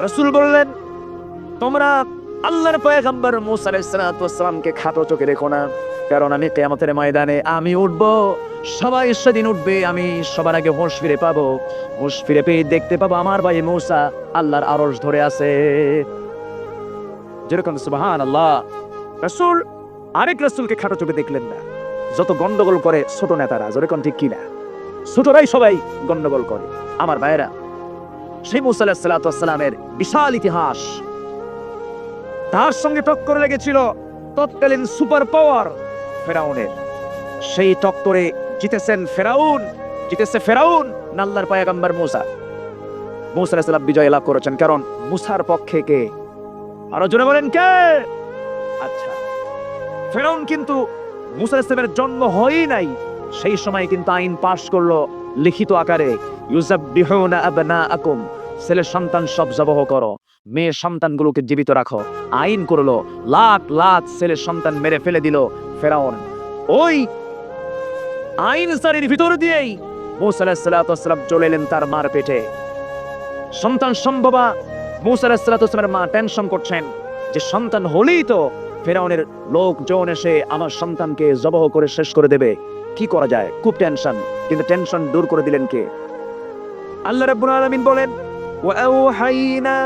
রাসূল বললেন, তোমরা আল্লাহর পয়গম্বর মূসা আলাইহিস সালামকে খাটো চোখে দেখো না, কারণ আমি কিয়ামতের ময়দানে আমি উঠবো, সবাই সেদিন উঠবে, আমি সবার আগে হোশ ফিরে পাবো। হোশ ফিরে পেয়ে দেখতে পাবো আমার ভাই মূসা আল্লাহর আরশ ধরে আছে। যেরকম সুবহানাল্লাহ। রাসূল আরেক রাসূলকে খাটো চোখে দেখলেন না। যত গন্ডগোল করে ছোট নেতারা, যেরকম ঠিক কিনা, ছোটরাই সবাই গন্ডগোল করে। আমার ভাইয়েরা, সেই মূসা আলাইহিস সালামের বিশাল ইতিহাস, তার সঙ্গে টক্কর লেগেছিল তৎকালীন সুপার পাওয়ার ফেরাউনের। সেই টক্করে জিতেছে ফেরাউন না আল্লাহর পয়গম্বর মূসা? মূসা আলাইহিস সালাম বিজয় লাভ করেছেন, কারণ মূসার পক্ষে কে? আরো জোরে বলেন কে? আচ্ছা, ফেরাউন কিন্তু মূসা আলাইহিস সালামের জন্ম হয়ই নাই, সেই সময় কিন্তু আইন পাশ করলো লিখিত আকারে, ইউযাববিহুনা আবনাআকুম, ছেলে সন্তান সব জবাহ করো, মেয়ে সন্তানগুলোকে জীবিত রাখো। আইন করলো, লাখ লাখ ছেলে সন্তান মেরে ফেলে দিল ফেরাউন। ওই আইন জারির ভিতর দিয়েই মূসা আলাইহিস সালাম চলে এলেন তার মার পেটে। সন্তান সম্ভবা মূসা আলাইহিস সালামের মা টেনশন করছেন যে সন্তান হলেই তো ফেরাউনের লোকজন এসে আমার সন্তানকে জবাহ করে শেষ করে দেবে, কি করা যায়, খুব টেনশন। কিন্তু টেনশন দূর করে দিলেন কে? আল্লাহ রাব্বুল আলামিন বলেন, ওয়াআওহাইনা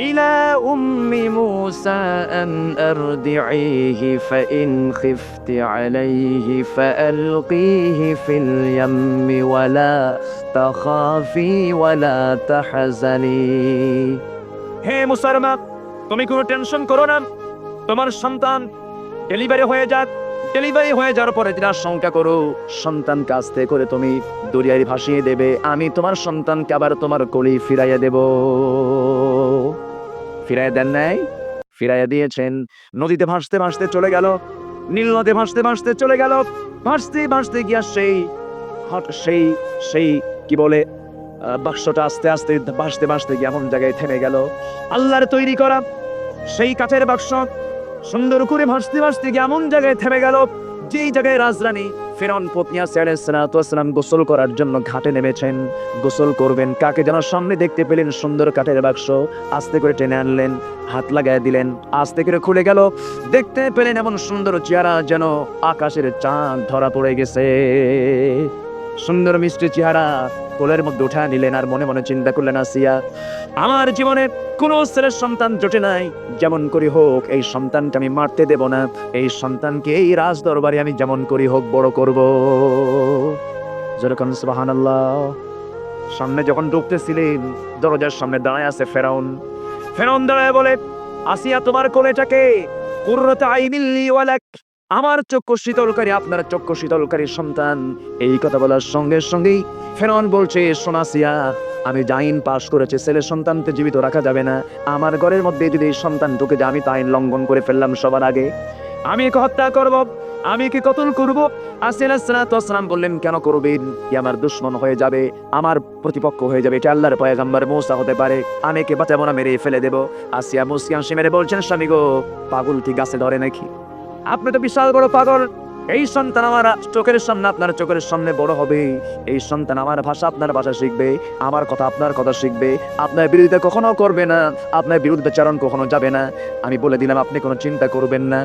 ইলা উম্মি মূসা আন আরদিঈহি ফাইন খিফতি আলাইহি ফাআলকিহি ফিল ইয়াম্মি ওয়ালা তাখাফি ওয়ালা তাহজানি। হে মূসার মা, তুমি কোনো টেনশন করো না, তোমার সন্তান ডেলিভারি হয়ে যাওয়ার পরে যেটা আশঙ্কা করো, সন্তানকে আস্তে করে তুমি দরিয়ায় ভাসিয়ে দেবে, আমি তোমার সন্তানকে আবার তোমার কোলে ফিরাইয়া দেব। ফিরাইয়া দেন নাই? ফিরাইয়া দিয়েছেন। নদীতে ভাসতে ভাসতে চলে গেল, নীল নদে ভাসতে ভাসতে চলে গেল, ভাসতে ভাসতে গিয়া সেই কি বলে বাক্সটা আস্তে আস্তে ভাসতে ভাসতে গিয়ে এমন জায়গায় থেমে গেল। আল্লাহর তৈরি করা সেই কাঠের বাক্স সুন্দর করে ভাসতে ভাসতে গিয়ে এমন জায়গায় থেমে গেল, যেই জায়গায় রাজরানী ফেরাউন পত্নী আলাইহিস সালাম গোসল করার জন্য ঘাটে নেমেছেন। গোসল করবেন, কাকে যেন সামনে দেখতে পেলেন, সুন্দর কাঠের বাক্স আস্তে করে টেনে আনলেন, হাত লাগায় দিলেন, আস্তে করে খুলে গেল। দেখতে পেলেন এমন সুন্দর চেহারা, যেন আকাশের চাঁদ ধরা পড়ে গেছে। সুন্দর মিষ্টি চেহারা কোলের মধ্যে উঠা নিলেন, আর মনে মনে চিন্তা করলেন, আসিয়া, আমার জীবনে কোনো ছেলের সন্তান জোটে নাই, যেমন করি হোক এই সন্তানকে আমি মারতে দেব না, এই সন্তানকে এই রাজ দরবারে আমি যেমন করি হোক বড় করব। যেরকম সুবহানাল্লাহ। সামনে যখন ঢুকতেছিলেন, দরজার সামনে দাঁড়ায় আছে ফেরাউন দাঁড়ায় বলে, আসিয়া, তোমার কোলেটাকে কুররাতু আইনিল লি ওয়া লাক, আমার চক্ষু শীতলকারী, আপনার চক্ষু শীতলকারী সন্তান। এই কথা বলার সঙ্গে সঙ্গেই ফেরাউন বলছে, সোনাসিয়া, আমি আইন পাশ করেছি, ছেলে সন্তানকে জীবিত রাখা যাবে না, আমার ঘরের মধ্যে যদি এই সন্তান ঢুকে যায়, আমি তো আইন লঙ্ঘন করে ফেললাম সবার আগে, আমি একে হত্যা করব, আমি কি কতল করব? আসিয়া আলাইহিস সালাম বললেন, কেন করবেন? কি আমার দুশমন হয়ে যাবে, আমার প্রতিপক্ষ হয়ে যাবে, এটা আল্লাহর পয়গম্বর মূসা হতে পারে, আমি একে বাঁচাবো না, মেরে ফেলে দেব। আসিয়া মুসকি হাসি মেরে বলছেন, স্বামী গো, পাগল কি গাছে ধরে নাকি? আপনি তো বিশাল বড় পাগল। এই সন্তান আমার চোখের সামনে, আপনার চোখের সামনে বড় হবে, এই সন্তান আমার ভাষা আপনার ভাষা শিখবে, আমার কথা আপনার কথা শিখবে, আপনার বিরোধিতা কখনো করবে না, আপনার বিরুদ্ধাচারণ কখনো যাবে না, আমি বলে দিলাম, আপনি কোনো চিন্তা করবেন না।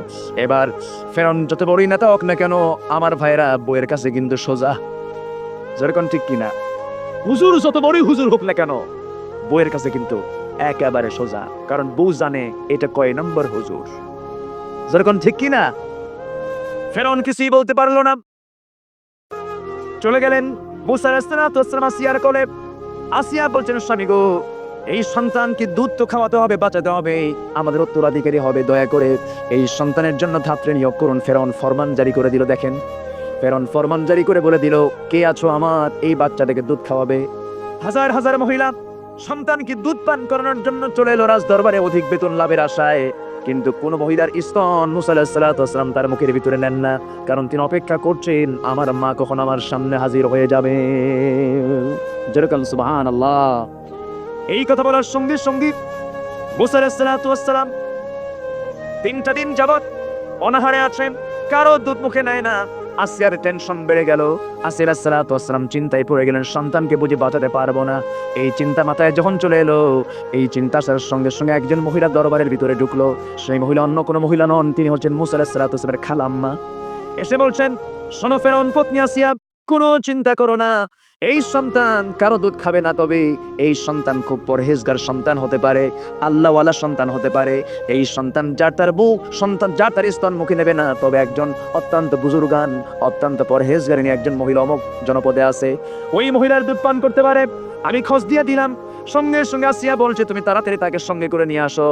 এবার ফেরাউন যত বড়ই নেতা হোক না কেন, আমার ভাইরা বইয়ের কাছে কিন্তু সোজা। যেরকম ঠিক কিনা? হুজুর যত বড়ই হুজুর হোক না কেন, বইয়ের কাছে কিন্তু একেবারে সোজা, কারণ বউ জানে এটা কয় নম্বর হুজুর। যেরকম ঠিক কিনা? ফেরাউন কিছুই বলতে পারলো না, চলে গেলেন মূসা আলাইহিস সালাম আসিয়ার কোলে। আসিয়া বলছেন, স্বামী গো, এই সন্তানকে দুধ তো খাওয়াতে হবে, বাঁচাতে হবে, আমাদের উত্তরাধিকারী হবে, দয়া করে এই সন্তানের জন্য ধাত্রী নিয়োগ করুন। ফেরাউন ফরমান জারি করে দিল। দেখেন, ফেরাউন ফরমান জারি করে বলে দিল, কে আছো আমার এই বাচ্চাটাকে দুধ খাওয়াবে? হাজার হাজার মহিলা সন্তানকে দুধ পান করানোর জন্য চলে এলো রাজ দরবারে অধিক বেতন লাভের আশায়, কিন্তু কোন মহিলার স্তন মূসা আলাইহিস সালাম তার মুখের ভিতরে নেন না, কারণ তিনি অপেক্ষা করছেন আমার মা কখন আমার সামনে হাজির হয়ে যাবে। যেরকম সুবহানাল্লাহ। এই কথা বলার সঙ্গে সঙ্গে মূসা আলাইহিস সালাম 3টা দিন যাবত অনাহারে আছেন, কারো দুধ মুখে নেয় না, আসিয়ার টেনশন বেড়ে গেল। আসিয়া আলাইহিস সালাতু ওয়াস সালাম চিন্তায় পড়ে গেলেন, সন্তানকে বুঝি বাঁচাতে পারবো না। এই চিন্তা মাথায় যখন চলে এলো, এই চিন্তা আসার সঙ্গে সঙ্গে একজন মহিলা দরবারের ভিতরে ঢুকলো। সেই মহিলা অন্য কোনো মহিলা নন, তিনি হচ্ছেন মুসা আলাইহিস সালাতু ওয়াস সালামের খালাম্মা। এসে বলছেন, শোনো ফেরাউন পত্নী আসিয়া, কোনো চিন্তা করো না, এই সন্তান কারো দুধ খাবে না, তবে এই সন্তান খুব পরহেজগার সন্তান হতে পারে, আল্লাহওয়ালা সন্তান হতে পারে। এই সন্তান যার তার বুক সন্তান যার তার স্তন মুখে নেবে না, তবে একজন অত্যন্ত বুজুর্গান অত্যন্ত পরহেজগারিনী একজন মহিলা অমুক জনপদে আছে, ওই মহিলার দুধ পান করতে পারে। আমি খোঁজ দিয়ে দিলাম। সঙ্গে সঙ্গে আসিয়া বলছে, তুমি তাড়াতাড়ি তাকে সঙ্গে করে নিয়ে আসো,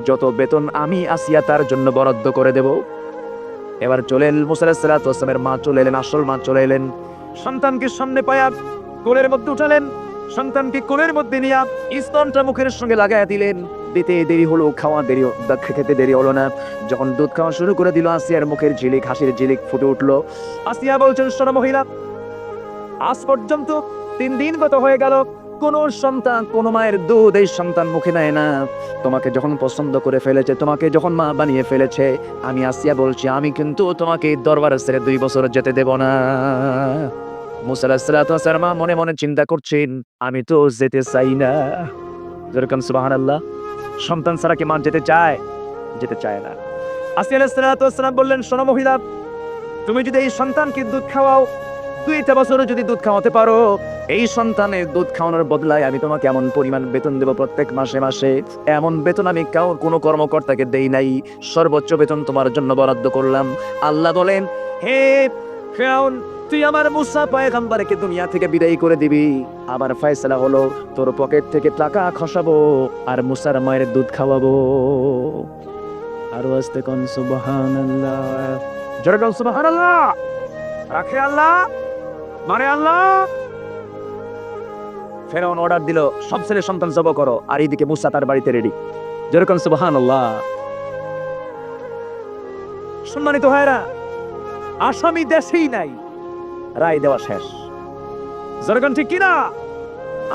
যত বেতন আমি আসিয়া তার জন্য বরাদ্দ করে দেব। এবার চলে এলেন মুসা আলাইহিস সালাতু ওয়াস সালামের মা, চলে এলেন, আসল মা চলে এলেন। সন্তানকে সামনে পায়া কোলের মধ্যে উঠালেন, সন্তানকে কোলের মধ্যে নিয়ে স্তনটা মুখের সঙ্গে লাগাইয়া দিলেন। দিতে দেরি হলো, খাওয়া দেরি, খেতে দেরি হলো না। যখন দুধ খাওয়া শুরু করে দিল, আসিয়ার মুখের ঝিলিক, হাসির ঝিলিক ফুটে উঠলো। আসিয়া বলছেন, শোনো মহিলা, আজ পর্যন্ত 3 দিন গত হয়ে গেল, কোন সন্তান কোন মায়ের দুধ এই সন্তান মুখে নেয় না। তোমাকে যখন পছন্দ করে ফেলেছে, তোমাকে যখন মা বানিয়ে ফেলেছে, আমি আসিয়া বলছি, আমি কিন্তু তোমাকে দরবারে ছেড়ে 2 বছর যেতে দেব না। মুসা আলাইহিস সালাতু ওয়াস সালাম মনে মনে চিন্তা করছেন, আমি তো যেতে চাই না। যেরকম সুবহানাল্লাহ, সন্তান ছাড়া কি মা যেতে চায়? যেতে চায় না। আসিয়া আলাইহিস সালাতু ওয়াস সালাম বললেন, শোনো মহিলা, তুমি যদি এই সন্তানকে দুধ খাওয়াও, 2টা বছরও যদি দুধ খাওয়াতে পারো, এই সন্তানের দুধ খাওয়ানোর বদলায় আমি তোমাকে এমন পরিমাণ বেতন দেব প্রত্যেক মাসে মাসে, এমন বেতন আমি কোনো কর্মকর্তাকে দেই নাই, সর্বোচ্চ বেতন তোমার জন্য বরাদ্দ করলাম। আল্লাহ বলেন, হে ফিরআউন, তুই আমার মুসা পয়গম্বরকে দুনিয়া থেকে বিদায় করে দিবি, আমার ফয়সালা হলো তোর পকেট থেকে টাকা খসাবো আর মুসার মায়ের দুধ খাওয়াবো। আর আস্তে কোন সুবহানাল্লাহ, জোরে কোন সুবহানাল্লাহ। রাখে আল্লাহ, মানে আল্লাহ। ফেরাউন অর্ডার দিল, সব ছেলে সন্তান জব করো, আর এইদিকে মুসা তার বাড়িতে রেডি। যেরকম সুবহানাল্লাহ। সম্মানিত ভাইরা, আসামি দেশেই নাই, রায় দেওয়া শেষ। যেরকম ঠিক কিনা?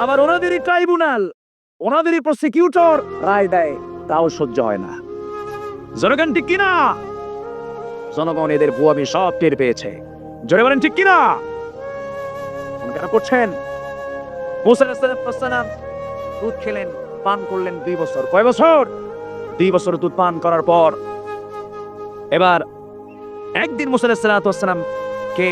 আবার ওনাদেরই ট্রাইব্যুনাল, ওনাদেরই প্রসিকিউটর রায় দেয়, তাও সহ্য হয় না। যেরকম ঠিক কিনা? জনগণ এদের ভুয়ামি সব টের পেয়েছে। জোরে বলেন ঠিক কিনা? কেন করছেন? মুসা আলাইহিস সালাম দুধ খেলেন, পান করলেন 2 বছর। কয় বছর? 2 বছর দুধ পান করার পর এবার একদিন মুসা আলাইহিস সালাম কে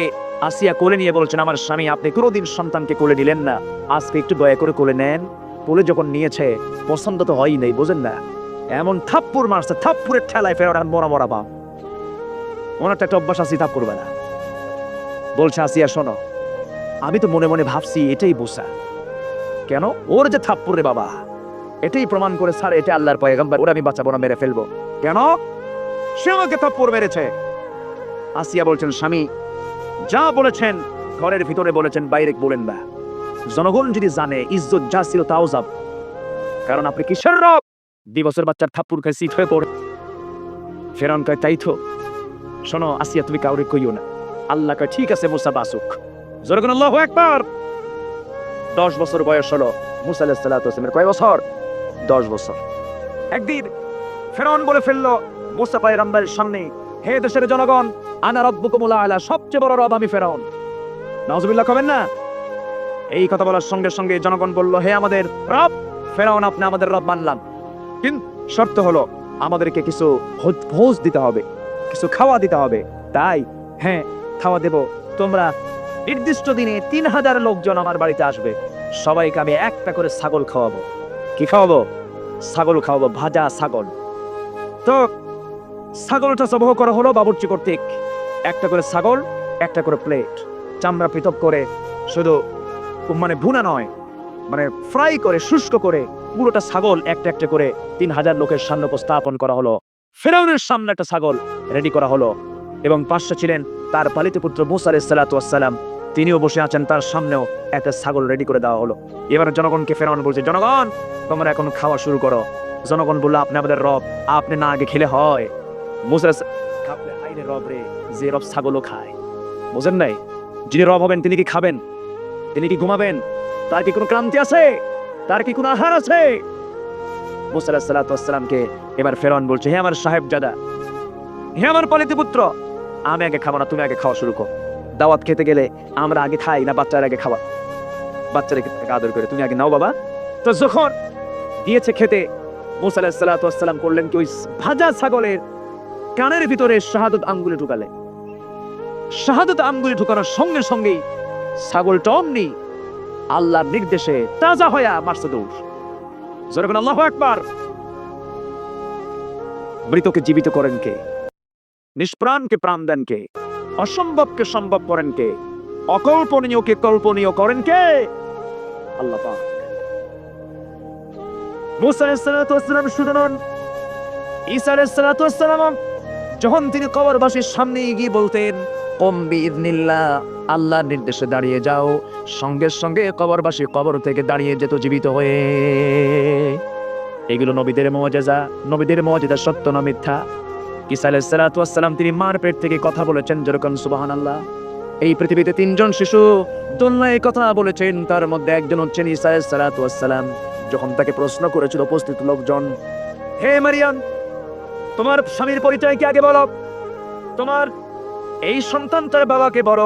আসিয়া কোলে নিয়ে বলছেন, আমার স্বামী, আপনি কোনোদিন সন্তানকে কোলে নিলেন না, আজকে একটু দয়া করে কোলে নেন। কোলে যখন নিয়েছে, পছন্দ তো হয়ই নাই, বোঝেন না, এমন থাপ্পড় মারছে, থাপ্পড়ের ঠেলায় ফেরার মরা মরা বাপ। ওনার একটা অভ্যাস আছে, থাপ করবে না। বলছে, আসিয়া শোনো, আমি তো মনে মনে ভাবছি এটাই মুসা। কেন? ওর যে থাপ্পড় রে বাবা, এটাই প্রমাণ করে স্যার এটা আল্লাহর পয়গম্বর, ওরা আমি বাঁচাবো না, মেরে ফেলবো। কেন? সে আমাকে থাপ্পড় মেরেছে। আসিয়া বলছেন, স্বামী যা বলেছেন ঘরের ভিতরে বলেছেন, বাইরে বলেন না। জনগণ যদি জানে, ইজ্জত যা ছিল তাও যাব। কারণ আপনি কিসের রব? 2 বছর বাচ্চার থাপ্পড় খাই সিট হয়ে পড়ে। ফেরাউন কয়, তাই তো। শোনো আসিয়া, তুমি কাউরে কইও না। আল্লাহ কয়, ঠিক আছে মুসা বাসুক। জোরে আল্লাহু আকবার। 10 বছর বয়স হলো মুসা আলাইহিস সালাতু ওয়াস সালামের। কয় বছর? 10 বছর। একদিন ফেরাউন বলে ফেললো মুসা পয়গম্বরের সামনে, হে দেশের জনগণ, আনা রাব্বুকুমুল আলা, সবচেয়ে বড় রব আমি ফেরাউন। নাউজুবিল্লাহ কবেন না? এই কথা বলার সঙ্গে সঙ্গে জনগণ বলল, হে আমাদের রব ফেরাউন, আপনি আমাদের রব মানলাম, কিন্তু শর্ত হলো আমাদেরকে কিছু ভোজ দিতে হবে, কিছু খাওয়া দিতে হবে। তাই হ্যাঁ, খাওয়া দেব। তোমরা নির্দিষ্ট দিনে 3000 লোকজন আমার বাড়িতে আসবে, সবাইকে আমি একটা করে ছাগল খাওয়াবো। কি খাওয়াবো? ছাগল খাওয়াবো, ভাজা ছাগল। তো ছাগলটা জবাহ করা হলো বাবুর্চি কর্তৃক। একটা করে ছাগল, একটা করে প্লেট, চামড়া পৃথক করে, শুধু মানে ভুনা নয়, মানে ফ্রাই করে, শুষ্ক করে পুরোটা ছাগল একটা একটা করে 3000 লোকের সামনে উপস্থাপন করা হলো। ফেরাউনের সামনে একটা ছাগল রেডি করা হলো, এবং পাশে ছিলেন তার পালিত পুত্র মুসা আলাইহিস সালাতু ওয়াস সালাম, তিনিও বসে আছেন, তার সামনেও একটা ছাগল রেডি করে দেওয়া হলো। এবার জনগণকে ফেরাউন বলছে, জনগণ তোমরা এখন খাওয়া শুরু করো। জনগণ বললো, আপনি আমাদের রব, আপনি না আগে খেলে হয়? মুসা খাবলে আইরে রব রে, যে রব ছাগলও খায়। বুঝেন নাই? যিনি রব হবেন তিনি কি খাবেন? তিনি কি ঘুমাবেন? তার কি কোনো ক্লান্তি আছে? তার কি কোনো আহার আছে? মুসা আলাইহিস সালাতু ওয়াস সালামকে এবার ফেরাউন বলছে, হে আমার সাহেবজাদা, হে আমার পালিত পুত্র, আমি আগে খাবো না, তুমি আগে খাওয়া শুরু করো। দাওয়াত খেতে গেলে আমরা আগে খাই না বাচ্চারা আগে খাওয়া? বাচ্চারা আদর করে, তুমি আগে নাও বাবা। তো যখন দিয়েছে খেতে, মুসা আলাইহিস সালাতু ওয়াস সালাম করলেন কি, ওই ভাজা ছাগলের কানের ভিতরে শাহাদত আঙ্গুলে ঢুকালেন। শাহাদত আঙ্গুলে ঢুকানোর সঙ্গে সঙ্গেই ছাগলটা অমনি আল্লাহর নির্দেশে তাজা হইয়া মারছে দৌড়। জোরে বলেন আল্লাহু আকবার। মৃতকে জীবিত করেন কে? নিষ্প্রাণকে প্রাণ দেন কে? অসম্ভবকে সম্ভব করেন কে? অকল্পনীয়কে কল্পনীয় করেন কে? আল্লাহ পাক। মুসা আলাইহিস সালাতু ওয়াস সালাম শুধু নন, ঈসা আলাইহিস সালাতু ওয়াস সালাম যখন তিনি কবরবাসীর সামনে গিয়ে বলতেন কম বিইذনিল্লাহ, আল্লাহর নির্দেশে দাঁড়িয়ে যাও, সঙ্গে সঙ্গে কবরবাসী কবর থেকে দাঁড়িয়ে যেত জীবিত হয়ে। এগুলো নবীদের মুআজিজা। নবীদের মুআজিজা সত্য না মিথ্যা? ঈসা আলাইহিস সালাতু ওয়াস সালাম তিনি মার পেট থেকে কথা বলেছেন, যেরকম সুবহানাল্লাহ। এই পৃথিবীতে 3 জন শিশু দোলনায় কথা বলেছেন, তার মধ্যে একজন হচ্ছেন ঈসা আলাইহিস সালাতু ওয়াস সালাম। যখন তাকে প্রশ্ন করেছিল উপস্থিত লোকজন, হে মারিয়াম, তোমার স্বামীর পরিচয় কি আগে বলো, তোমার এই সন্তান তার বাবাকে বড়।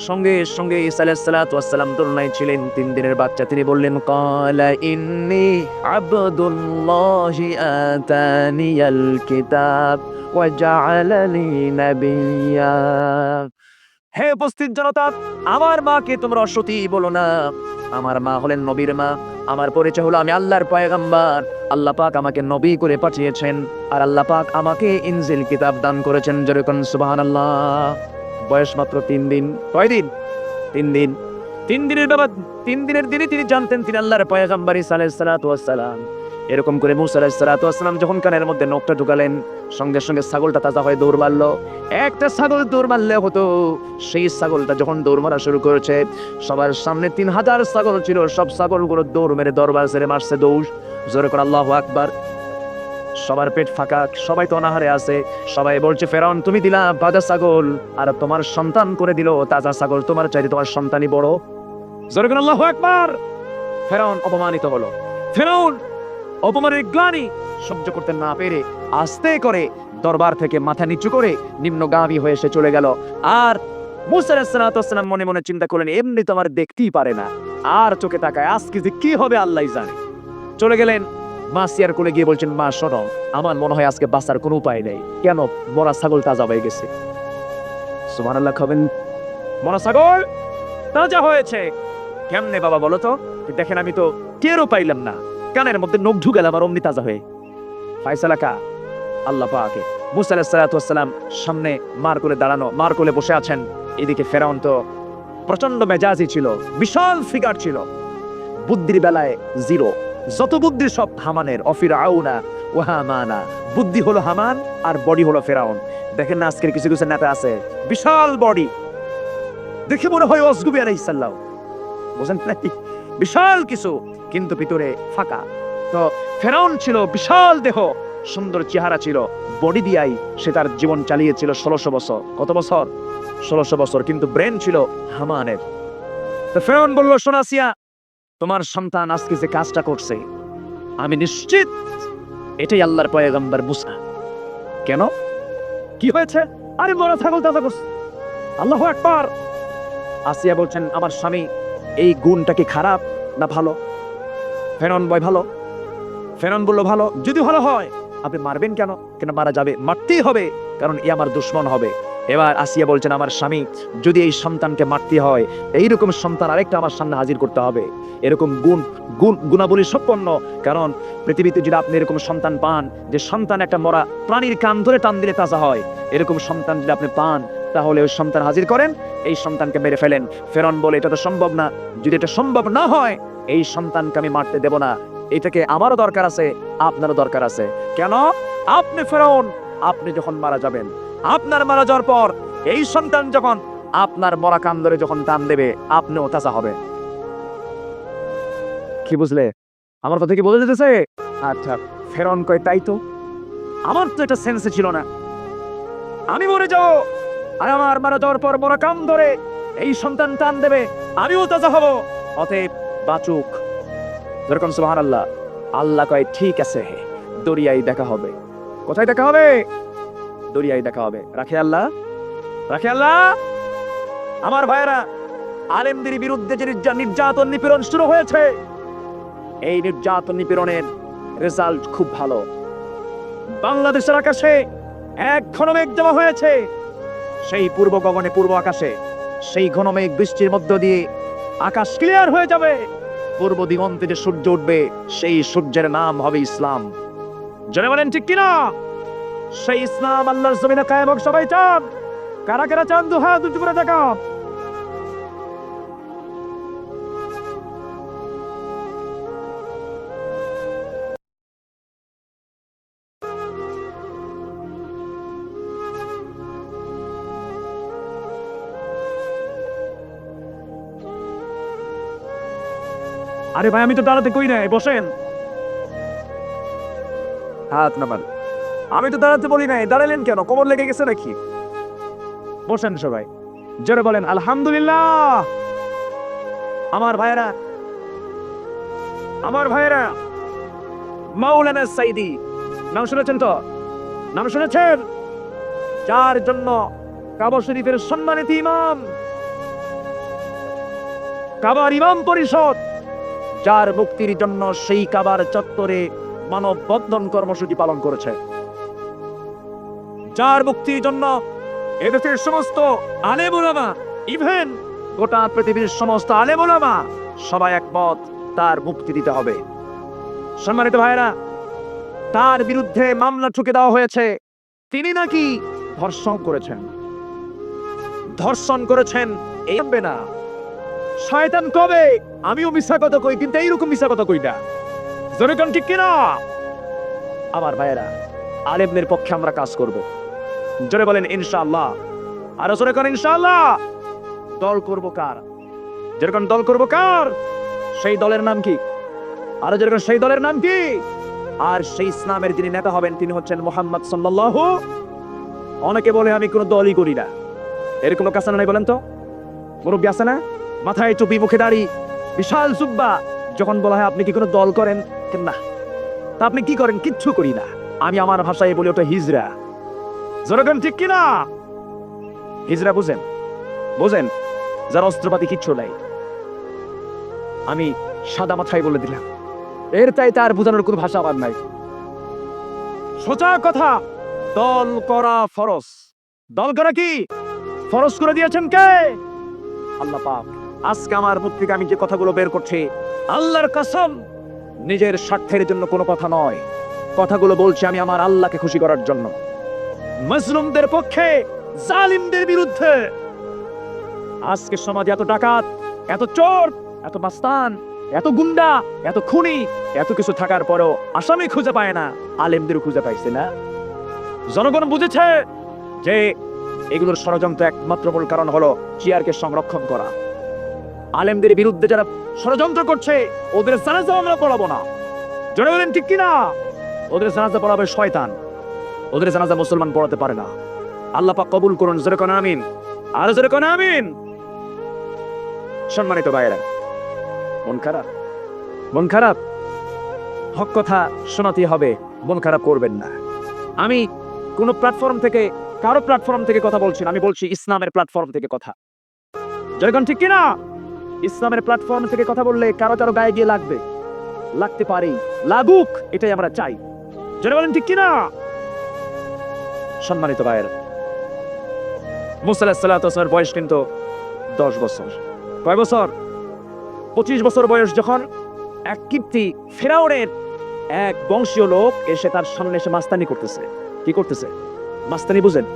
সঙ্গে সঙ্গে ঈসা আলাইহিস সালাতু ওয়াস সালাম দোলনায় ছিলেন, 3 দিনের বাচ্চা। তিনি বললেন ক্বালা ইন্নী আবদুল্লাহি আতানিয়াল কিতাব ওয়া জাআলানি নাবিয়্যা। হে উপস্থিত জনতা, আমার মাকে তোমরা অসতী বলো না। আমার মা হলেন নবীর মা। আমার পরিচয় হলো আমি আল্লাহর পয়গম্বর। আল্লাহ পাক আমাকে নবী করে পাঠিয়েছেন, আর আল্লাহ পাক আমাকে ইনজিল কিতাব দান করেছেন। যেরকম সুবহানাল্লাহ। বয়স মাত্র 3 দিন। কয় দিন? 3 দিন। 3 দিনের বাবা, 3 দিনের দিনে তিনি জানতেন তিনি আল্লাহর পয়গম্বর ঈসা আলাইহিস সালাতু ওয়াস সালাম। এরকম করে মুসা আলাইহিস সালাতু ওয়াস সালাম যখন কানের মধ্যে নখটা ঢুকালেন, সঙ্গে সঙ্গে ছাগলটা তাজা হয়ে দৌড় মারলো। একটা ছাগল দৌড় মারলে হতো, সেই ছাগলটা যখন দৌড় মারা শুরু করেছে, সবার সামনে 3000 ছাগল ছিল, সব ছাগলগুলো দৌড় মেরে দরবার ছেড়ে মারছে দৌড়। জোরে করে আল্লাহু আকবার। সবার পেট ফাঁকা, সবাই তো অনাহারে আছে। সবাই বলছে ফেরাউন তুমি দিলা ভাজা ছাগল, আর তোমার সন্তান করে দিল তাজা ছাগল, তোমার চাইতে তোমার সন্তানই বড়। জোরে করে আল্লাহু আকবার। ফেরাউন অপমানিত হলো। ফেরাউন অপমানের গ্লানি সহ্য করতে না পেরে আস্তে করে দরবার থেকে মাথা নিচু করে নিম্নগামী হয়ে সে চলে গেল। আর মুসা আলাইহিস সালাতু ওয়াস সালাম মনে মনে চিন্তা করলেন এমনি তো আমার দেখতেই পারে না, আর চোখে তাকায় আজকে যে কি হবে আল্লাহই জানে। চলে গেলেন মা সিয়ার কোলে গিয়ে বলছেন, মা শোনো, আমার মনে হয় আজকে বাঁচার কোনো উপায় নেই। কেন? মরা ছাগল তাজা হয়ে গেছে। সুবহানাল্লাহ। খাবেন? মরা ছাগল তাজা হয়েছে কেমনে বাবা বলো তো? দেখেন আমি তো টেরও পাইলাম না, কানের মধ্যে নখ ঢুকালাম আর অমনি তাজা হয়ে। ফায়সালা কা আল্লাহ পাকে। মুসা আলাইহিস সালাতু ওয়াস সালাম সামনে মার কোলে দাঁড়ানো, মার কোলে বসে আছেন। এদিকে ফেরাউন তো প্রচন্ড মেজাজি ছিল, বিশাল ফিগার ছিল, বুদ্ধির বেলায় জিরো। যত বুদ্ধি সব হামানের। অফিরাউনা ওয়া হামানা। বুদ্ধি হলো হামান আর বডি হলো ফেরাউন। দেখেন না আজকের কিছু কিছু নেতা আছে বিশাল বডি, দেখে মনে হয় ওয়াসগুবি আলাইহিস সালাম, বুঝেন নাকি? বিশাল কিছু কিন্তু ভিতরে ফাঁকা। তো ফেরাউন ছিল বিশাল দেহ, সুন্দর চেহারা ছিল, বডি দিয়াই সে তার জীবন চালিয়েছিল 1600 বছর। কত বছর? 1600 বছর। কিন্তু ব্রেন ছিল হামানের। তো ফেরাউন বলল, সোনাসিয়া, তোমার সন্তান আজকে যে কাজটা করছে আমি নিশ্চিত এটাই আল্লাহর পয়গম্বর মুসা। কেন? কি হয়েছে? আরে মরা ছাগল তাজা করছে। আল্লাহু আকবার। আসিয়া বলছেন, আমার স্বামী এই গুণটা কি খারাপ না ভালো? ফেরাউন বয় ভালো। ফেরাউন বলল ভালো। যদি ভালো হয় আপনি মারবেন কেন? কেন মারা যাবে, মারতেই হবে, কারণ এ আমার দুশমন হবে। এবার আসিয়া বলছেন, আমার স্বামী যদি এই সন্তানকে মারতে হয়, এইরকম সন্তান আরেকটা আমার সামনে হাজির করতে হবে, এরকম গুণাবলী সম্পন্ন। কারণ পৃথিবীতে যদি আপনি এরকম সন্তান পান, যে সন্তান একটা মরা প্রাণীর কান ধরে টান দিলে তাজা হয়, এরকম সন্তান যদি আপনি পান, তাহলে ওই সন্তান হাজির করেন, এই সন্তানকে মেরে ফেলেন। ফেরাউন বলে, এটা তো সম্ভব না। যদি এটা সম্ভব না হয়, এই সন্তানকে আমি মারতে দেব না। এটাকে আমারও দরকার আছে, আপনারও দরকার আছে। কেন? আপনি ফেরাউন, আপনি যখন মারা যাবেন, আপনার মারা যাওয়ার পর এই সন্তান যখন আপনার মরা কান ধরে যখন টান দেবে, আপনিও তাজা হবে। কি বুঝলে? আমার কথা কি বোঝা যেতেছে? আচ্ছা। ফেরাউন কয়, তাই তো, আমার তো এটা সেন্সে ছিল না। আমি মরে যাবো, আর আমার মারা যাওয়ার পর মরা কান ধরে এই সন্তান টান দেবে, আমিও তাজা হব। অতএব বাঁচুক। যেরকম সুবহানাল্লাহ। আল্লাহ কয়, ঠিক আছে, দরিয়ায় দেখা হবে। কোথায় দেখা হবে? দরিয়ায় দেখা হবে। রাখে আল্লাহ, রাখে আল্লাহ। আমার ভাইয়েরা, আলেমদের বিরুদ্ধে যে নির্যাতন নিপীড়ন শুরু হয়েছে, এই নির্যাতন নিপীড়নের রেজাল্ট খুব ভালো। বাংলাদেশের আকাশে এক ঘনমেঘ জমা হয়েছে, সেই পূর্ব গগনে, পূর্ব আকাশে সেই ঘনমেঘ বৃষ্টির মধ্য দিয়ে আকাশ ক্লিয়ার হয়ে যাবে। পূর্ব দিগন্তে যে সূর্য উঠবে, সেই সূর্যের নাম হবে ইসলাম। জনে বলেন ঠিক কিনা? সেই ইসলাম আল্লাহর জমিনে কায়েম হোক। সবাই চান? কারা কারা চান? দু হাত উঁচু করে দেখান। আরে ভাই, আমি তো দাঁড়াতে কই নাই, বসেন। হাত নামান। আমি তো দাঁড়াতে বলি নাই, দাঁড়ালেন কেন? কোমর লেগে গেছে নাকি? বসেন সবাই, জোরে বলেন আলহামদুলিল্লাহ। আমার ভাইয়েরা, আমার ভাইয়েরা, মাওলানা সাইদি নাম শুনেছেন তো? নাম শুনেছেন? যার জন্য কাবা শরীফের সম্মানিত ইমাম, কাবার ইমাম পরিষদ, যার মুক্তির জন্য সেই কাবার চত্বরে মানববন্ধন কর্মসূচি পালন করেছে, যার মুক্তির জন্য এদেশের সমস্ত আলেম ওলামা, ইভেন গোটা পৃথিবীর সমস্ত আলেম ওলামা সবাই একমত, তার মুক্তি দিতে হবে। সম্মানিত ভাইরা, তার বিরুদ্ধে মামলা ঠুকে দেওয়া হয়েছে, তিনি নাকি ধর্ষণ করেছেন। ধর্ষণ করেছেন এই হবে না। শয়তান কবে? আমিও মিথ্যা কথা কই, কিন্তু এইরকম মিথ্যা কথা কই না। জোরে কোন ঠিক কিনা? আমার ভাইয়েরা, আলেমদের পক্ষে আমরা কাজ করব। জোরে বলেন ইনশাআল্লাহ। আরো জোরে কোন ইনশাআল্লাহ। দল করব কার? যেরকম দল করব কার? সেই দলের নাম কি? আরো যেরকম সেই দলের নাম কি? আর সেই ইসলামের যিনি নেতা হবেন তিনি হচ্ছেন মুহাম্মদ সাল্লাল্লাহু। অনেকে বলে আমি কোনো দলই করি না, এরকম লোক আছে না? নাই বলেন তো? মুরব্বী আছে না? মাথায় টুপি, মুখে দাড়ি, বিশাল জুব্বা। যখন বলা হয় আপনি কি কোনো দল করেন, না। তা আপনি কি করেন? কিচ্ছু করি না। আমি আমার ভাষায় বলি ওটা হিজরা। জোরগান ঠিক কিনা? হিজরা বুঝেন? বুঝেন? যার অস্ত্রপাতি কিচ্ছু নাই। আমি সাদা মাথায় বলে দিলাম, এর চাইতে আর বোঝানোর কোনো ভাষা আমার নাই। সোজা কথা, দল করা ফরজ। দল করা কি ফরজ করে দিয়েছেন কে? আল্লাহ পাক। আজকে আমার মুখ থেকে আমি যে কথাগুলো বের করছি, আল্লাহর কসম, নিজের স্বার্থের জন্য কোনো কথা নয়। কথাগুলো বলছি আমি আমার আল্লাহকে খুশি করার জন্য। মাজলুমদের পক্ষে, জালিমদের বিরুদ্ধে। আজকে সমাজে এত ডাকাত, এত চোর, এত মাস্তান, এত গুন্ডা, এত খুনি, এত কিছু থাকার পরও আসামি খুঁজে পায় না, আলেমদেরও খুঁজে পাইছে না। জনগণ বুঝেছে যে এগুলোর ষড়যন্ত্র একমাত্র মূল কারণ হলো চেয়ারকে সংরক্ষণ করা। আলেমদের বিরুদ্ধে যারা ষড়যন্ত্র করছে, ওদের জানাজা আমরা পড়াবো না। জোরে বলেন ঠিক কিনা? ওদের জানাজা পড়াবে শয়তান, ওদের জানাজা মুসলমান পড়াতে পারে না। আল্লাহ পাক কবুল করুন। জোরে কোন আমিন। আর জোরে কোন আমিন। সম্মানিত ভাইয়েরা, মন খারাপ? মন খারাপ? হক কথা শোনাতে হবে, মন খারাপ করবেন না। আমি কোন প্ল্যাটফর্ম থেকে, কারো প্ল্যাটফর্ম থেকে কথা বলছি না, আমি বলছি ইসলামের প্ল্যাটফর্ম থেকে কথা। জয়গণ ঠিক কিনা? ইসলামের প্ল্যাটফর্ম থেকে কথা বললে কারো কারো গায়ে গিয়ে লাগবে, লাগতে পারে, লাগুক, এটাই আমরা চাই। জয় বলেন ঠিক কিনা? সম্মানিত ভাইয়েরা, মুসা আলাইহিস সালাতু ওয়াস সালামের বয়স কিন্তু 10 বছর। কয় বছর? 25 বছর বয়স যখন এক কিপ্তি ফেরাউনের এক বংশীয় লোক এসে তার সামনে এসে মাস্তানি করতেছে। কি করতেছে? মাস্তানি বুঝেন?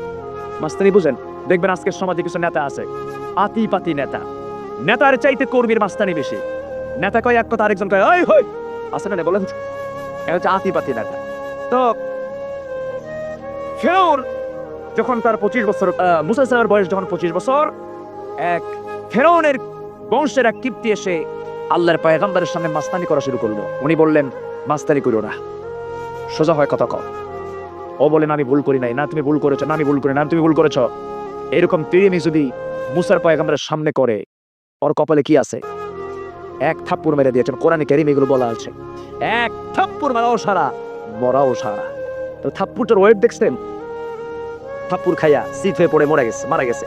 মাস্তানি বুঝেন? দেখবেন আজকের সমাজে কিছু নেতা আছে, আতিপাতি নেতা। নেতার চাইতে কর্মীর মাস্তানি বেশি। নেতা কয় এক কথা, আরেকজন কয় ওই হই। আছে না? বলেন, এটা হচ্ছে আতিপাতি নেতা। তো ফেরাউন যখন তার 25 বছর, মুসা আলাইহিস সালামের বয়স যখন 25 বছর, এক ফেরাউনের বংশের এক কিপ্তি এসে আল্লাহর পয়গম্বরের সামনে মাস্তানি করা শুরু করলো। উনি বললেন মাস্তানি করো না, সোজা হয় কথা কও। ও বলেন আমি ভুল করি নাই। না তুমি ভুল করেছো। না আমি ভুল করি না। তুমি ভুল করেছো। এরকম তিনি যদি মুসার পয়গম্বরের সামনে করে, ওর কপালে কি আছে? এক থাপ্পড় মেরে দিয়েছেন। কোরআনে কারীমে এগুলো বলা আছে, এক থাপ্পড় মারাও সারা, মরাও সারা। তো থাপ্পড়টার ওয়েট দেখছেন? থাপ্পড় খাইয়া সিট হয়ে পড়ে মারা গেছে।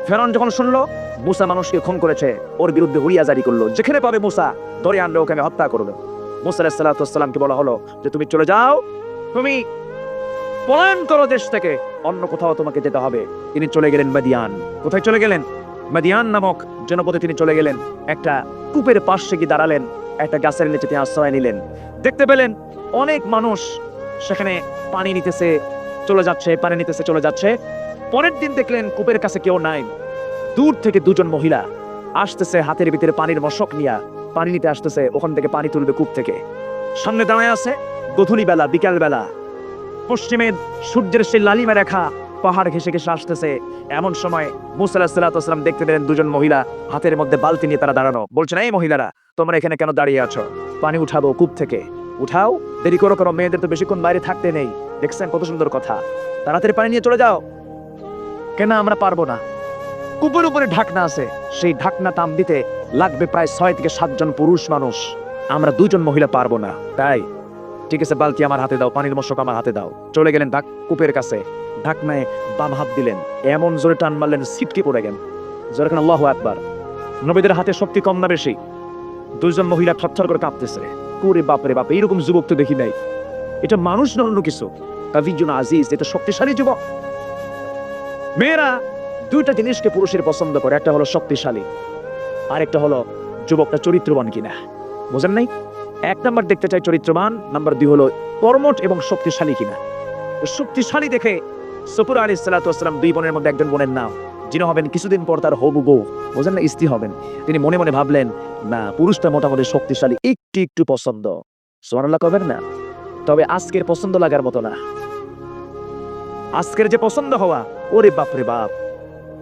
ফেরাউন যখন শুনলো মুসা মানুষকে খুন করেছে, ওর বিরুদ্ধে হুরিয়া জারি করলো, যেখানে পাবে মুসা ধরে আনলে ওকে আমি হত্যা করলো। মুসা আলাইহিস সালাতু ওয়াস সালামকে বলা হলো যে তুমি চলে যাও, তুমি পলায়ন করো দেশ থেকে, অন্য কোথাও তোমাকে যেতে হবে। তিনি চলে গেলেন মাদিয়ান। কোথায় চলে গেলেন? মাদিয়ান নামক জনপদে তিনি চলে গেলেন। একটা কূপের পাশে গিয়ে দাঁড়ালেন, একটা গাছের নিচে তিনি আশ্রয় নিলেন। দেখতে পেলেন অনেক মানুষ সেখানে পানি নিতেছে, চলে যাচ্ছে, পানি নিতেছে, চলে যাচ্ছে। পরের দিন দেখলেন কূপের কাছে কেউ নাই। দূর থেকে দুজন মহিলা আসতেছে, হাতের ভিতরে পানির মশক নিয়ে পানি নিতে আসতেছে, ওখান থেকে পানি তুলবে কূপ থেকে। সামনে দাঁড়ায় আছে গধূলি বেলা, বিকাল বেলা, পশ্চিমে সূর্যের সেই লালিমা রেখা পাহাড় ঘেসে ঘেসে আসতেছে। এমন সময় মুসা আলাইহিস সালাতু ওয়াস সালাম দেখতে পেলেন দুজন মহিলা হাতের মধ্যে বালতি নিয়ে তারা দাঁড়ানো। বলছেন, এই মহিলারা, তোমরা এখানে কেন দাঁড়িয়ে আছো? পানি উঠাবো কূপ থেকে, উঠাও, দেরি করো করো, মেয়েদের তো বেশিক্ষণ বাইরে থাকতে নেই। দেখছেন কত সুন্দর কথা, তাড়াতাড়ি পানি নিয়ে চলে যাও। কেন আমরা পারবো না? কূপের উপরে ঢাকনা আছে, সেই ঢাকনা টান দিতে লাগবে প্রায় 6 থেকে 7 জন পুরুষ মানুষ, আমরা 2 জন মহিলা পারবো না। তাই ঠিক আছে, বালতি আমার হাতে দাও, পানির মশক আমার হাতে দাও। চলে গেলেন কূপের কাছে, ঢাকনায় বাম হাত দিলেন, এমন জোরে টান মারলেন ছিটকে পড়ে গেল। জোরে কেন? আল্লাহু আকবার। নবীদের হাতে শক্তি কম না বেশি? 2 জন মহিলা থরথর করে কাঁপতেছে। ওরে বাপরে বাপ, এইরকম যুবক তো দেখি নাই। এটা মানুষ না অন্য কিছু, কাভিজুন আজিজ, এটা শক্তিশালী যুবক। মেয়েরা 2টা জিনিসকে পুরুষের পছন্দ করে, একটা হলো শক্তিশালী, আর একটা হলো যুবকটা চরিত্রবান কিনা। বুঝেন নাই? 1 নাম্বার দেখতে চাই চরিত্রবান, নাম্বার 2 হলো কর্মঠ এবং শক্তিশালী কিনা। শক্তিশালী দেখে সফুর আলাইহিস সালাতু ওয়াস সালাম 2 বোনের মধ্যে একজন বোনের নাম, যিনি হবেন কিছুদিন পর তার হবু বউ, বুঝেন না, স্ত্রী হবেন। তিনি মনে মনে ভাবলেন, না, পুরুষটা মোটামুটি শক্তিশালী, একটু একটু পছন্দ। সুবহানাল্লাহ কবেন না? তবে আজকের পছন্দ লাগার মতো না। আজকের যে পছন্দ হওয়া, ওরে বাপরে বাপ,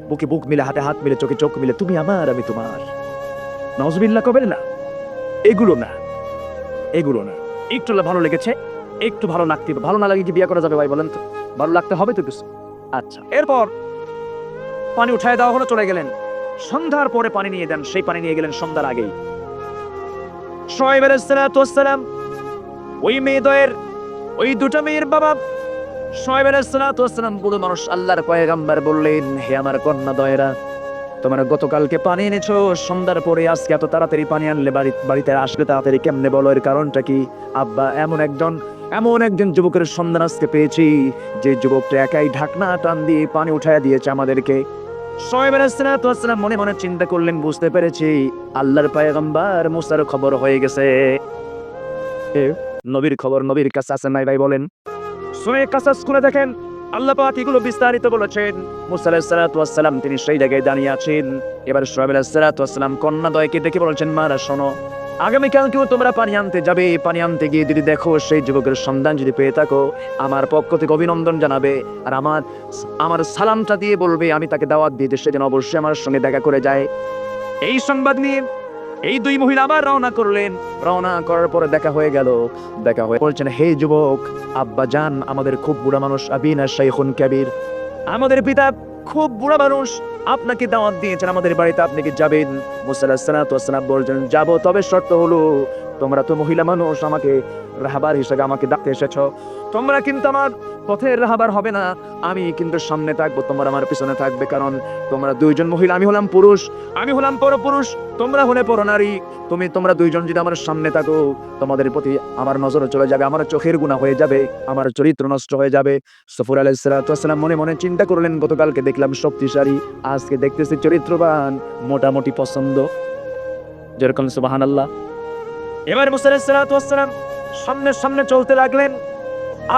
বুকে বুক মিলে, হাতে হাত মিলে, চোখে চোখ মিলে, তুমি আমার আমি তোমার, নাউজুবিল্লাহ কবেন না? এগুলো না, এগুলো না। একটু ভালো লেগেছে, একটু ভালো লাগতে, ভালো না লাগে কি বিয়ে করা যাবে ভাই বলেন তো? ভালো লাগতে হবে তো কিছু। আচ্ছা, এরপর পানি উঠায় দেওয়া হলো, চলে গেলেন। সন্ধ্যার পরে পানি নিয়ে দেন, সেই পানি নিয়ে গেলেন সন্ধ্যার আগেই। শুআয়ব আলাইহিস সালাতু ওয়াস সালাম, ওই মেয়েদের, ওই 2টা মেয়ের বাবা শুআয়ব আলাইহিস সালাতু ওয়াস সালাম, বুড়ো মানুষ, আল্লাহর পয়গম্বর, বললেন, হে আমার কন্যা দয়েরা, তোমরা গতকালকে পানি এনেছো, সন্ধ্যার পরে আজকে এত তাড়াতাড়ি পানি আনলে, বাড়িতে আসলে তাড়াতাড়ি কেমনে, বলো এর কারণটা কি? আব্বা, এমন একজন যুবকের সন্ধান আজকে পেয়েছি, যে যুবকটা একাই ঢাকনা টান দিয়ে পানি উঠায় দিয়েছে আমাদেরকে। শুআয়ব আলাইহিস সালাতু ওয়াস সালাম মনে মনে চিন্তা করলেন, বুঝতে পেরেছি আল্লাহর পয়গম্বর মুসার খবর হয়ে গেছে। নবীর খবর নবীর কাছে আছে নাই ভাই বলেন? সূরা কাসাস খুলে দেখেন, আল্লাহ পাক এগুলো বিস্তারিত বলেছেন। মুসা আলাইহিস সালাতু ওয়াস সালাম তিনি সেই জায়গায় দাঁড়িয়ে আছেন। এবার শুআয়ব আলাইহিস সালাতু ওয়াস সালাম কন্যাদ্বয়কে ডেকে বলছেন, মারা শোনো, আগামীকাল কেউ তোমরা পানি আনতে যাবে, পানি আনতে গিয়ে যদি দেখো সেই যুবকের সন্ধান যদি পেয়ে থাকো, আমার পক্ষ থেকে অভিনন্দন জানাবে, আর আমার সালামটা দিয়ে বলবে আমি তাকে দাওয়াত দিয়ে সে যেন অবশ্যই আমার সঙ্গে দেখা করে যায়। এই সংবাদ নিয়ে এই 2 মহিলা আবার রওনা করলেন। রওনা করার পরে দেখা হয়ে গেল, দেখা হয়ে বলছেন, হে যুবক, আব্বা জান আমাদের খুব বুড়া মানুষ, আবিনা শাইখুন কাবীর, আমাদের পিতা খুব বুড়া মানুষ, আপনাকে দাওয়াত দিয়েছেন আমাদের বাড়িতে, আপনি কি যাবেন? মুসা আলাইহিস সালাতু ওয়াস সালাম বলছেন, যাব, তবে শর্ত হলো তোমরা তো মহিলা মানুষ, আমাকে রাহাবার হিসেবে আমাকে ডাকতে এসেছো, তোমরা কিন্তু আমার পথের রাহাবার হবে না, আমি কিন্তু সামনে থাকবো, তোমরা আমার পিছনে থাকবে, কারণ তোমরা 2 জন মহিলা, আমি হলাম পুরুষ, আমি হলাম পরপুরুষ, তোমরা হলে পরনারী। তোমরা 2 জন যদি আমার সামনে থাকো, তোমাদের প্রতি আমার নজর চলে যাবে, আমার চোখের গুনাহ হয়ে যাবে, আমার চরিত্র নষ্ট হয়ে যাবে। সফর আলাইহিস সালাতু ওয়াস সালাম মনে মনে চিন্তা করলেন, গতকালকে দেখলাম শক্তিশালী, আজকে দেখতেছি চরিত্রবান, মোটামুটি পছন্দ। যেরকম সুবহানাল্লাহ। এবার মুসা আলাইহিস সালাতু ওয়াস সালাম সামনে চলতে লাগলেন,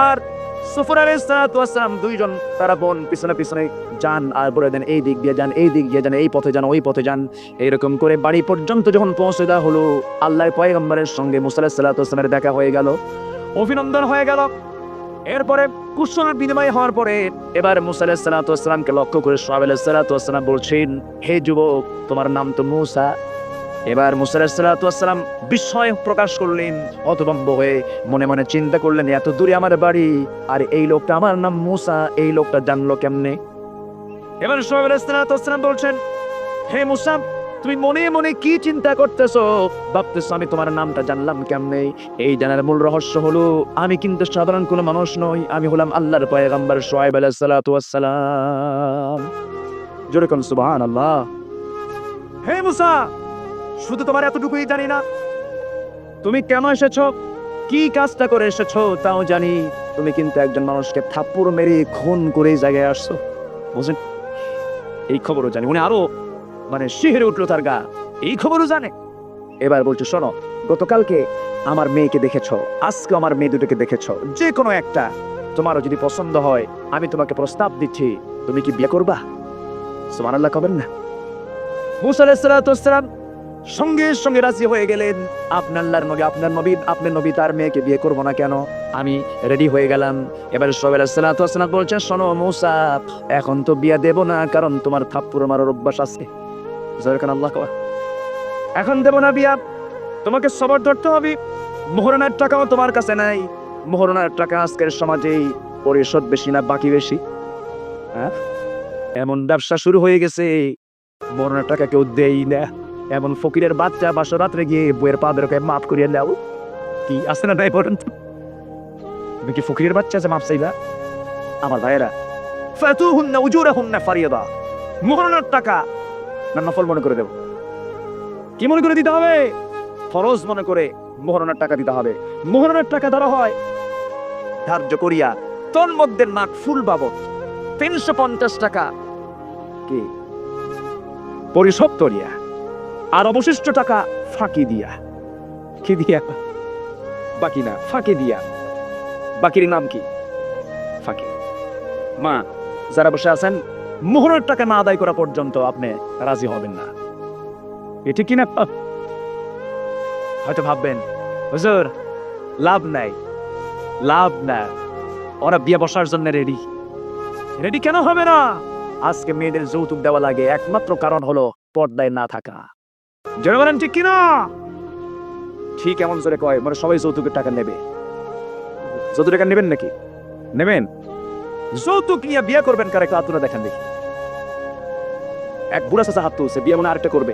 আর সফর আলাইহিস সালাতু ওয়াস সালাম 2 জন তারা বোন পিছনে পিছনে যান, আর বলে দেন, এই দিক দিয়ে যান, এই দিক দিয়ে যান, এই পথে যান, ওই পথে যান। এইরকম করে বাড়ি পর্যন্ত যখন পৌঁছে দেওয়া হলো, আল্লাহর পয়গম্বরের সঙ্গে মুসা আলাইহিস সালাতু ওয়াস সালামের দেখা হয়ে গেল, অভিনন্দন হয়ে গেল। এরপরে কুশল বিনিময় হওয়ার পরে এবার মুসা আলাইহিস সালাতু ওয়াস সালামকে লক্ষ্য করে শুআয়ব আলাইহিস সালাতু ওয়াস সালাম বলছেন, হে যুবক, তোমার নাম তো মুসা। এবার মুসা আলাইহিস সালাতু ওয়াস সালাম বিস্ময় প্রকাশ করলেন, হতভম্ব হয়ে মনে মনে চিন্তা করলেন, এত দূরে আমার বাড়ি, আর এই লোকটা আমার নাম মুসা, এই লোকটা জানলো কেমনে? এবার শুআয়ব আলাইহিস সালাতু ওয়াস সালাম বলছেন, হে মুসা, তুমি মনে মনে কি চিন্তা করতেছো, ভাবতেছো আমি তোমার নামটা জানলাম কেমনে? এই জানার মূল রহস্য হলো, আমি কিন্তু সাধারণ কোনো মানুষ নই, আমি হলাম আল্লাহর পয়গম্বর শুআয়ব আলাইহিস সালাতু ওয়াস সালাম। জোরে কোন সুবহানাল্লাহ। হে মুসা, শুধু তোমার এতটুকুই জানি না, তুমি কেন এসেছো, কি কাজটা করে এসেছো তাও জানি। তুমি কিন্তু একজন মানুষকে থাপ্পড় মেরে খুন করে এই জায়গায় আসছো, বুঝেন? এই খবরও জানি। উনি আরো শিহরে উঠলো তার গা, এই খবরও জানে। এবার বলছো, শোনো, গতকালকে আমার মেয়েকে দেখেছো, আজকে আমার মেয়ে দুটোকে দেখেছো, যে কোনো একটা তোমারও যদি পছন্দ হয়, আমি তোমাকে প্রস্তাব দিচ্ছি, তুমি কি বিয়ে করবা? সুবহানাল্লাহ কবেন না? মুসা আলাইহিস সালাতু ওয়াস সালাম সঙ্গে সঙ্গে রাজি হয়ে গেলেন। আপনার নবী তার মেয়েকে বিয়ে করবো না কেন, আমি রেডি হয়ে গেলাম। এবার সোহেব আলাইহিস সালাতু ওয়াস সালাম বলছেন, শোনো মুসা, এখন তো বিয়ে দেব না, কারণ তোমার থাপ্পড় মারার অভ্যাস আছে। আল্লাহ কয়, এখন দেব না বিয়া, তোমাকে সবর ধরতে হবে। মোহরানার টাকাও তোমার কাছে নাই, মোহরানার টাকা আজকের সমাজেই পরিশোধ বেশি না বাকি বেশি? হ্যাঁ, এমন ব্যবসা শুরু হয়ে গেছে, মোহরানার টাকা কেউ দেই না। এমন ফকিরের বাচ্চা বাসর রাত্রে গিয়ে বইয়ের পাদেরকে মাফ করিয়ে নাও, কি আছে না তাই বলেন? তুমি কি ফকিরের বাচ্চা যে মাফ চাইবা? আমার ভাইয়েরা, ফাতুহুন্না উজুরাহুন্না ফারিয়াদা, মোহরানার টাকা না নফল মনে করে দেব? কি মনে করে দিতে হবে? ফরজ মনে করে মোহরানার টাকা দিতে হবে। মোহরানার টাকা ধরা হয় ধার্য করিয়া তোর মধ্যে মাকফুল বাবদ 350 টাকা কি পরিশোধ করিয়া, আর অবশিষ্ট টাকা ফাঁকি দিয়া, কি দিয়া? বাকি না, ফাঁকি দিয়া। বাকির নাম কি? ফাঁকি। মা যারা বসে আছেন, মোহরের টাকা না আদায় করা পর্যন্ত আপনি রাজি হবেন না, এটি কিনা? হয়তো ভাববেন, হুজুর লাভ নাই, লাভ না, ওরা বিয়ে বসার জন্য রেডি। রেডি কেন হবে না? আজকে মেয়েদের যৌতুক দেওয়া লাগে, একমাত্র কারণ হলো পর্দায় না থাকা। জোরে বলেন ঠিক কিনা? ঠিক এমন জোরে কয় সবাই যৌতুকের টাকা নেবে। যৌতুক টাকা নেবেন নাকি? নেবেন? যৌতুক নিয়ে বিয়ে করবেন কারে? কাতুরা দেখেন দেখি। এক বুড়া চাচা হাত তুলছে, বিয়ে মনে আরেকটা করবে।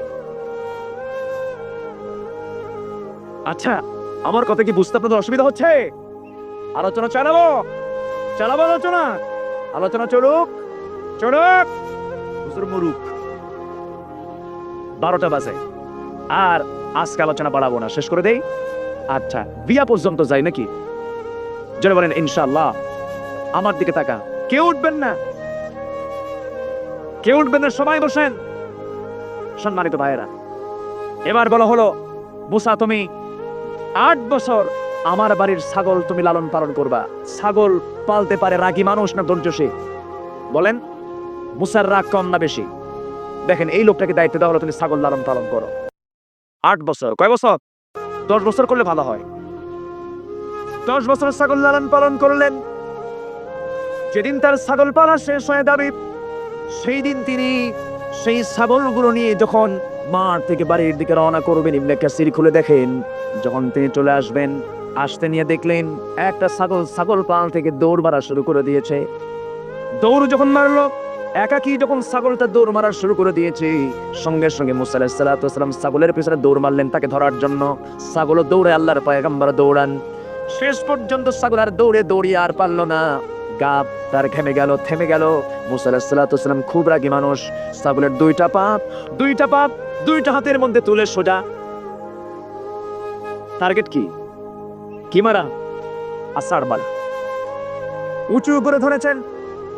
আচ্ছা, আমার কথা কি বুঝতে আপনাদের অসুবিধা হচ্ছে? আলোচনা চালাবো, আলোচনা, আলোচনা চলুক, হুজুর মরুক। 12টা বাজে, আর আজকে আলোচনা বাড়াবো না, শেষ করে দেই। আচ্ছা, বিয়া পর্যন্ত যাই নাকি? জোরে বলেন ইনশাআল্লাহ। আমার দিকে তাকা, কেউ উঠবেন না, কেউ উঠবেন না, সবাই বসেন। সম্মানিত ভাইয়েরা, এবার বলা হলো, মুসা তুমি 8 বছর আমার বাড়ির ছাগল তুমি লালন পালন করবা। ছাগল পালতে পারে রাগী মানুষ না ধৈর্যশীল? বলেন, মুসার রাগ কম না বেশি? দেখেন, এই লোকটাকে দায়িত্ব দেওয়া হলো, তুমি ছাগল লালন পালন করো। 8 বছর, কয় বছর? 10 বছর করলে ভালো হয়। 10 বছর ছাগল লালন পালন করলেন। যেদিন তার ছাগল পালা শেষ হয়ে যাবে, সেই দিন তিনি সেই ছাগলগুলো নিয়ে যখন মাঠ থেকে বাড়ির দিকে রওনা করবেন, ইবনে কাসির খুলে দেখেন, যখন তিনি চলে আসবেন, আসতে নিয়ে দেখলেন একটা ছাগল পাল থেকে দৌড় মারা শুরু করে দিয়েছে। দৌড় যখন মারলো, একাকি যখন ছাগলটা দৌড় মারা শুরু করে দিয়েছে, সঙ্গে সঙ্গে মুসা আলাইহিস সালাতু ওয়াস সালাম ছাগলের পিছনে দৌড় মারলেন তাকে ধরার জন্য। ছাগলও দৌড়ে, আল্লাহর পয়গম্বর দৌড়ান। শেষ পর্যন্ত ছাগল আর দৌড়িয়ে আর পারল না, গাব তার থেমে গেল। মুসা আলাইহিস সালাতু ওয়াস সালাম খুব রাগী মানুষ, ছাগলের দুইটা পা দুইটা হাতের মধ্যে তুলে সোজা টার্গেট কি মারা? আসার মারা। উঁচু করে ধরেছেন,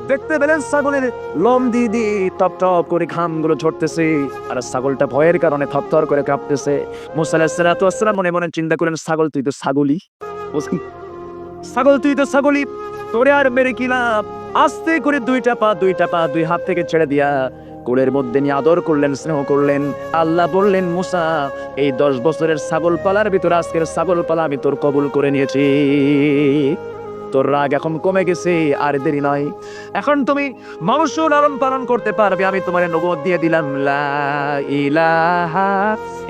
দেখতে পেলেন ছাগলের লোম দিয়ে টপ করে ঘামগুলো ঝরতেছে, আর ছাগলটা ভয়ের কারণে থরথর করে কাঁপতেছে। মুসা আলাইহিস সালাতু ওয়াস সালাম মনে মনে চিন্তা করেন, ছাগল তুই তো ছাগলই, তোরে আর মেরে কি লাভ? আস্তে করে দুইটা পা দুই হাত থেকে ছেড়ে দিয়া কোলের মধ্যে নিয়ে আদর করলেন, স্নেহ করলেন। আল্লাহ বললেন, মুসা, এই 10 বছরের ছাগল পালার ভিতরে আজকের ছাগল পালা আমি তোর কবুল করে নিয়েছি। তোর রাগ এখন কমে গেছে, আর দেরি নয়, এখন তুমি মানুষও লালন পালন করতে পারবে। আমি তোমার নবুয়ত দিয়ে দিলাম, লা ইলাহা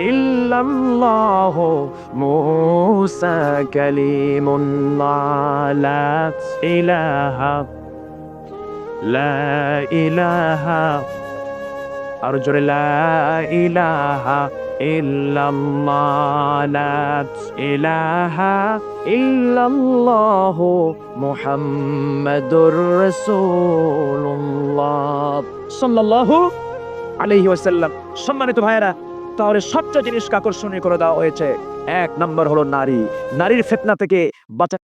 ইল্লাল্লাহ মুসা কালিমুল্লাহ, লা ইলাহা আর জোরে লা ইলাহা ইল্লাল্লাহ লা ইলাহা ইল্লাল্লাহু মুহাম্মাদুর রাসূলুল্লাহ সাল্লাল্লাহু আলাইহি ওয়াসাল্লাম। সম্মানিত ভাইয়েরা, তাহলে সবচেয়ে জিনিসকে আকর্ষণীয় করে দেওয়া হয়েছে। এক নম্বর হলো নারী। নারীর ফিতনা থেকে বাঁচা